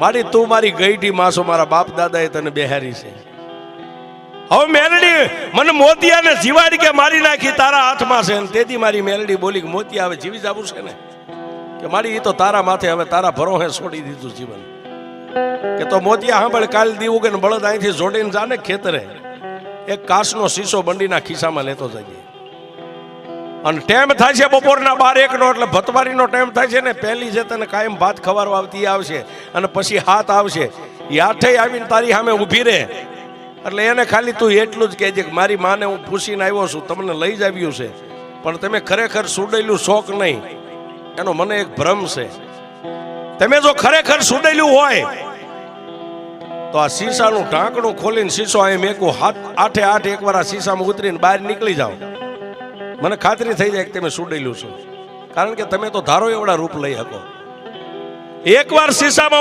મારી તું મારી ગઈઢી માસો, મારા બાપ દાદાએ તને બેહારી છે. હવે મેલડી મને મોતિયાને જીવાડી કે મારી નાખી તારા હાથમાં છે. તેથી મારી મેલડી બોલી કે મોતિયા હવે જીવી જવું છે ને, કે મારી એ તો તારા માથે, હવે તારા ભરોહે છોડી દીધું જીવન. કે તો મોતિયા સાંભળ, કાલ દીવું કે બળદ અહીંથી જોડીને જાને ખેતરે, એક કાચનો શીશો બંડીના ખિસ્સામાં લેતો જઈએ. અને ટાઈમ થાય છે બપોરના 12-1 નો, એટલે ભતવારીનો ટાઈમ થાય છે ને. પહેલી જે તને કાયમ ભાત ખવારવા આવતી આવશે, અને પછી હાથ આવશે. એ આઠે આવીને તારી સામે ઊભી રહે, એટલે એને ખાલી તું એટલું જ કહેજે કે મારી માને હું પૂછીને આવ્યો છું, તમને લઈ જ આવ્યું છે, પણ તમે ખરેખર સુડેલું શોખ નહીં, એનો મને એક ભ્રમ છે. તમે જો ખરેખર સુડેલું હોય તો આ શીશાનું ઢાંકણું ખોલીને શીશો અહીં મેકું, આઠે એકવાર આ શીશામાં ઉતરીને બહાર નીકળી જાઓ, મને ખાતરી થઈ જાય કે તમે સુડેલું છો. કારણ કે તમે તો ધારો એવડા રૂપ લઈ શકો. એકવાર શીશામાં